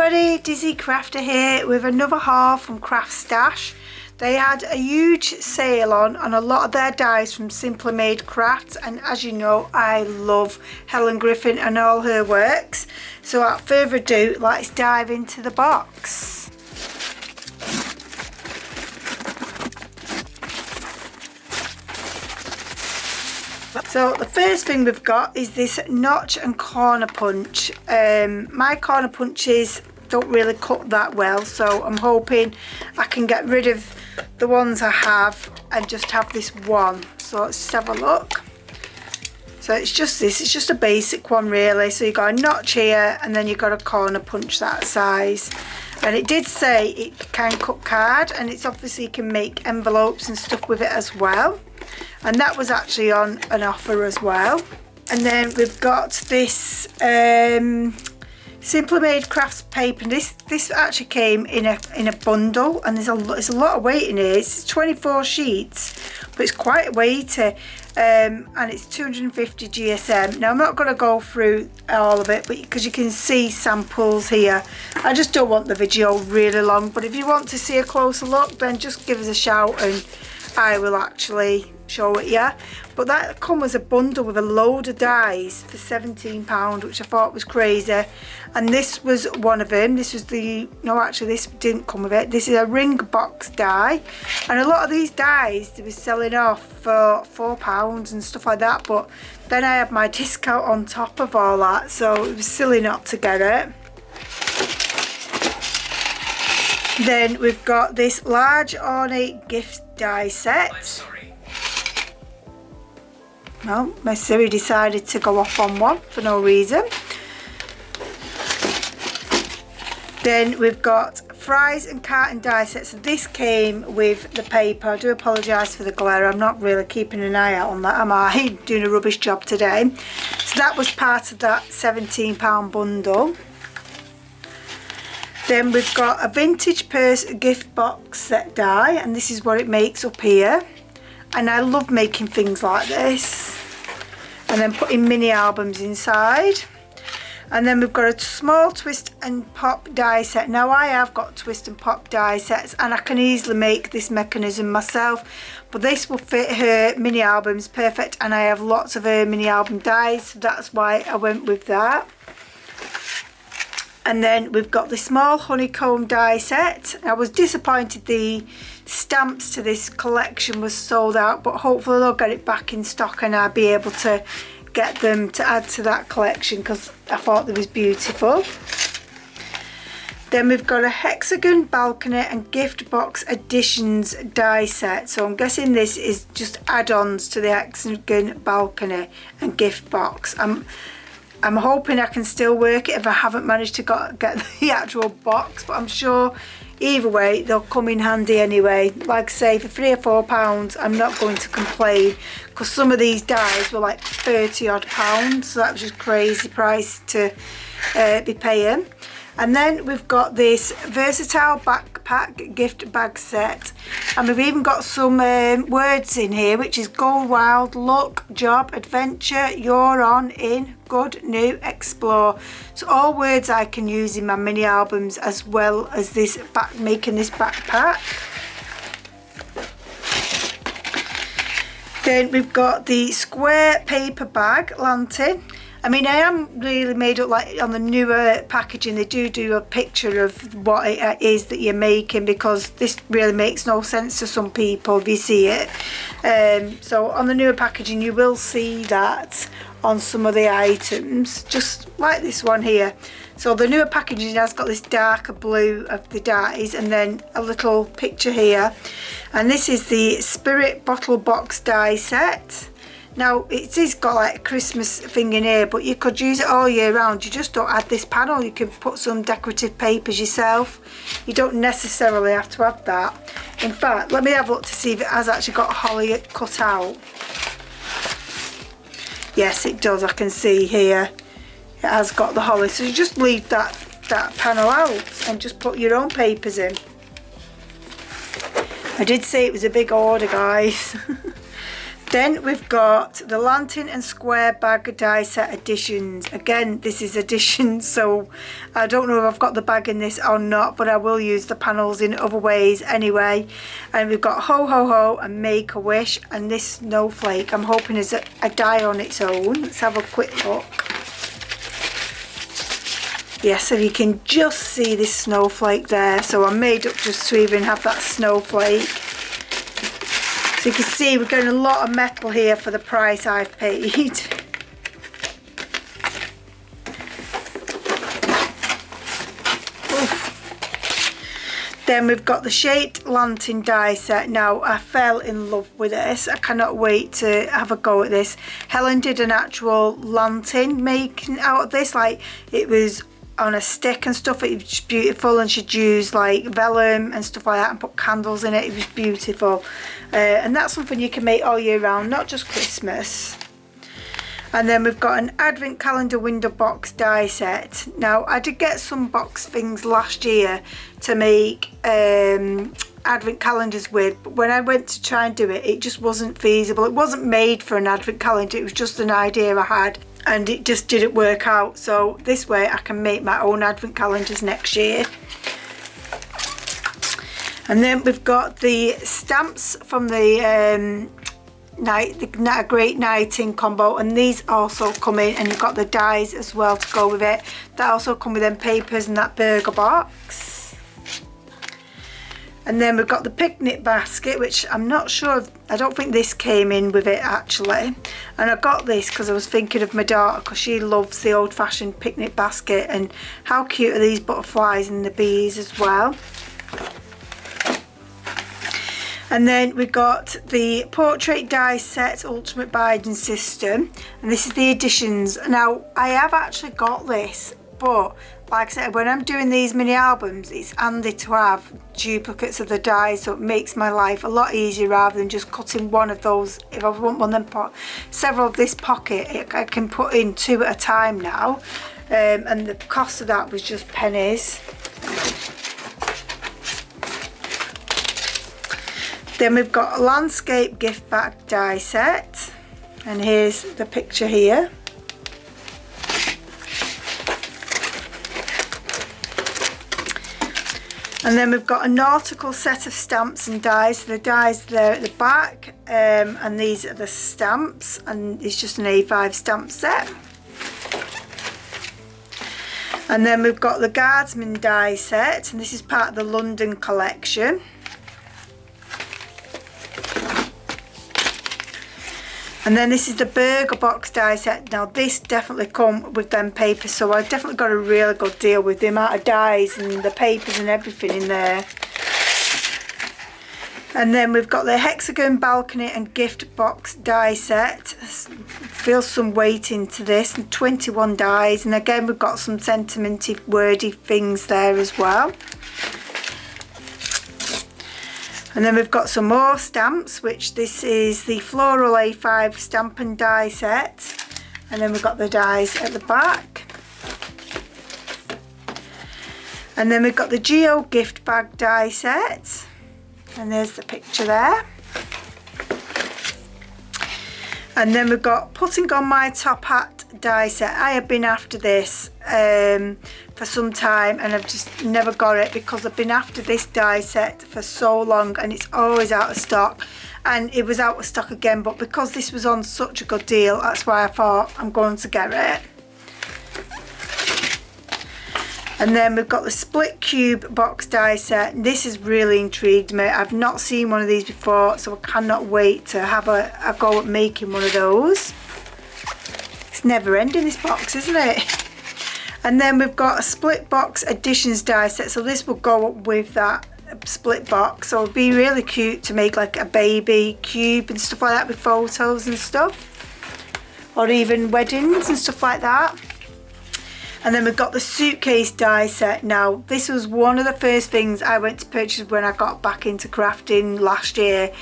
everybody, Dizzy Crafter here with another haul from Craft Stash. They had a huge sale on a lot of their dies from Simply Made Crafts, and as you know, I love Helen Griffin and all her works. So without further ado, let's dive into the box. So the first thing we've got is this notch and corner punch. My corner punches don't really cut that well, so I'm hoping I can get rid of the ones I have and just have this one. So let's just have a look. So it's just this, it's just a basic one really. So you've got a notch here and then you've got a corner punch that size. And it did say it can cut card, and it's obviously you can make envelopes and stuff with it as well. And that was actually on an offer as well. And then we've got this Simply Made Crafts paper. This actually came in a bundle, and there's a lot of weight in here. It's 24 sheets, but it's quite weighty, and it's 250 GSM. Now I'm not going to go through all of it, but because you can see samples here, I just don't want the video really long. But if you want to see a closer look, then just give us a shout and I will actually show it, yeah. But that come as a bundle with a load of dies for £17, which I thought was crazy. And this was one of them. This was the, no, actually this didn't come with it. This is a ring box die, and a lot of these dies they were selling off for £4 and stuff like that, but then I had my discount on top of all that, so it was silly not to get it. Then we've got this large ornate gift die set. Well, my Siri decided to go off on one for no reason. Then we've got fries and carton die sets. So this came with the paper. I do apologise for the glare. I'm not really keeping an eye out on that, am I? Doing a rubbish job today. So that was part of that £17 bundle. Then we've got a vintage purse gift box set die, and this is what it makes up here. And I love making things like this, and then putting mini albums inside. And then we've got a small twist and pop die set. Now I have got twist and pop die sets, and I can easily make this mechanism myself, but this will fit her mini albums perfect, and I have lots of her mini album dies, so that's why I went with that. And then we've got the small honeycomb die set. I was disappointed the stamps to this collection was sold out, but hopefully they'll get it back in stock and I'll be able to get them to add to that collection because I thought they was beautiful. Then we've got a hexagon balcony and gift box additions die set. So I'm guessing this is just add-ons to the hexagon balcony and gift box. I'm hoping I can still work it if I haven't managed to get the actual box, but I'm sure either way they'll come in handy anyway. Like I say, for £3 or £4 I'm not going to complain, because some of these dies were like £30 odd, so that was just crazy price to be paying. And then we've got this versatile backpack gift bag set, and we've even got some words in here, which is go wild, look, job, adventure, you're on, in, good, new, explore. So all words I can use in my mini albums, as well as this making this backpack. Then we've got the square paper bag lantern. I mean, I am really made up, like on the newer packaging they do a picture of what it is that you're making, because this really makes no sense to some people if you see it. So on the newer packaging you will see that on some of the items, just like this one here. So the newer packaging has got this darker blue of the dies and then a little picture here, and this is the Spirit bottle box die set. Now it is got like a Christmas thing in here, but you could use it all year round. You just don't add this panel. You can put some decorative papers yourself. You don't necessarily have to have that. In fact, let me have a look to see if it has actually got holly cut out. Yes, it does. I can see here it has got the holly. So you just leave that panel out and just put your own papers in. I did say it was a big order, guys. Then we've got the Lantern and Square Bag die set editions. Again, this is editions, so I don't know if I've got the bag in this or not, but I will use the panels in other ways anyway. And we've got Ho Ho Ho and Make a Wish, and this snowflake I'm hoping is a die on its own. Let's have a quick look. Yeah, so you can just see this snowflake there. So I made up just to even have that snowflake. So you can see we're getting a lot of metal here for the price I've paid. Oof. Then we've got the shaped lantern die set. Now I fell in love with this. I cannot wait to have a go at this. Helen did an actual lantern making out of this. Like, it was on a stick and stuff. It was beautiful, and she'd use like vellum and stuff like that and put candles in it. It was beautiful, and that's something you can make all year round, not just Christmas. And then we've got an advent calendar window box die set. Now I did get some box things last year to make advent calendars with, but when I went to try and do it, it just wasn't feasible. It wasn't made for an advent calendar, it was just an idea I had, and it just didn't work out. So this way I can make my own advent calendars next year. And then we've got the stamps from the Great Night In combo, and these also come in, and you've got the dies as well to go with it. That also come with them papers and that burger box. And then we've got the picnic basket, which I'm not sure of, I don't think this came in with it actually. And I got this because I was thinking of my daughter, because she loves the old-fashioned picnic basket, and how cute are these butterflies and the bees as well. And then we've got the portrait die set ultimate binding system, and this is the editions. Now I have actually got this, but like I said, when I'm doing these mini albums, it's handy to have duplicates of the dies, so it makes my life a lot easier rather than just cutting one of those. If I want one, then put several of this pocket, I can put in 2 at a time now, and the cost of that was just pennies. Then we've got a landscape gift bag die set, and here's the picture here. And then we've got a nautical set of stamps and dies. So the dies there at the back, and these are the stamps, and it's just an A5 stamp set. And then we've got the Guardsman die set, and this is part of the London collection. And then this is the burger box die set. Now this definitely come with them papers, so I definitely got a really good deal with the amount of dies and the papers and everything in there. And then we've got the hexagon balcony and gift box die set. Feel some weight into this, and 21 dies, and again we've got some sentimenty wordy things there as well. And then we've got some more stamps, which this is the floral A5 stamp and die set. And then we've got the dies at the back. And then we've got the Geo gift bag die set. And there's the picture there. And then we've got Putting On My Top Hat die set. I have been after this for some time, and I've just never got it because I've been after this die set for so long, and it's always out of stock, and it was out of stock again, but because this was on such a good deal, that's why I thought I'm going to get it. And then we've got the split cube box die set. This has really intrigued me. I've not seen one of these before, so I cannot wait to have a go at making one of those. It's never ending, this box, isn't it? And then we've got a split box additions die set, so this will go up with that split box, so it'll be really cute to make like a baby cube and stuff like that with photos and stuff, or even weddings and stuff like that. And then we've got the suitcase die set. Now this was one of the first things I went to purchase when I got back into crafting last year,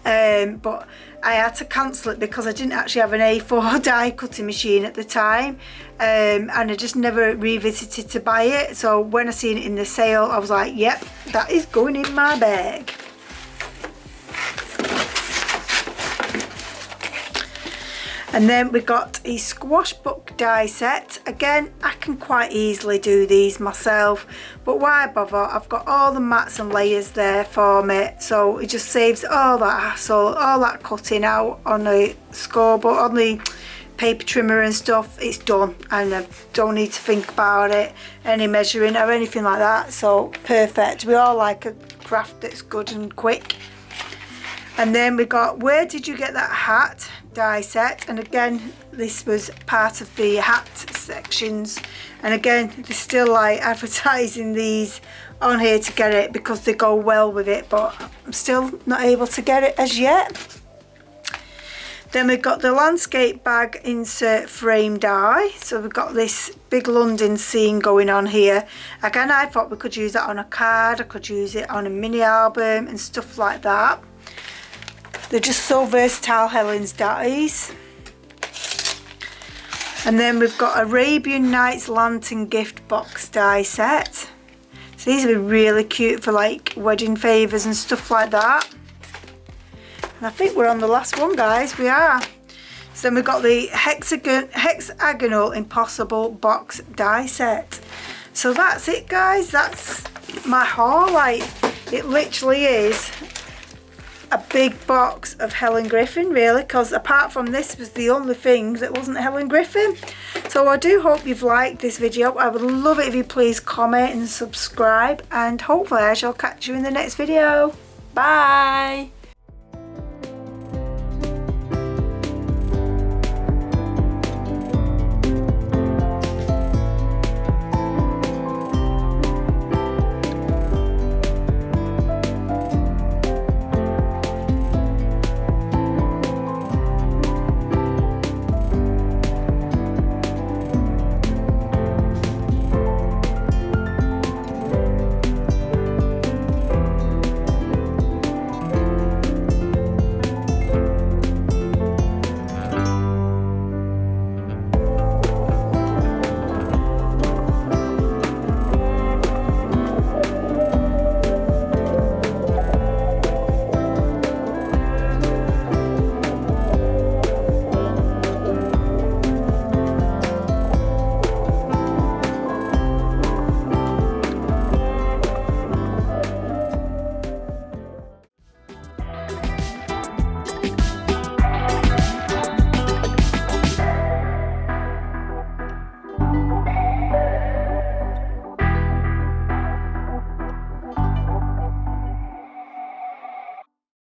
but I had to cancel it because I didn't actually have an A4 die cutting machine at the time, and I just never revisited to buy it. So when I seen it in the sale, I was like, yep, that is going in my bag. And then we got a squash book die set. Again, I can quite easily do these myself, but why bother? I've got all the mats and layers there for me, so it just saves all that hassle, all that cutting out on the scoreboard, on the paper trimmer and stuff. It's done and I don't need to think about it, any measuring or anything like that. So perfect. We all like a craft that's good and quick. And then we got Where Did You Get That Hat die set, and again this was part of the hat sections, and again they're still like advertising these on here to get it because they go well with it, but I'm still not able to get it as yet. Then we've got the landscape bag insert frame die. So we've got this big London scene going on here. Again, I thought we could use that on a card, I could use it on a mini album and stuff like that. They're just so versatile, Helen's dies. And then we've got Arabian Nights Lantern gift box die set. So these would be really cute for like wedding favours and stuff like that. And I think we're on the last one, guys. We are. So then we've got the hexagonal impossible box die set. So that's it, guys. That's my haul. Like, it literally is a big box of Helen Griffin, really, because apart from this was the only thing that wasn't Helen Griffin. So I do hope you've liked this video. I would love it if you please comment and subscribe, and hopefully I shall catch you in the next video. Bye.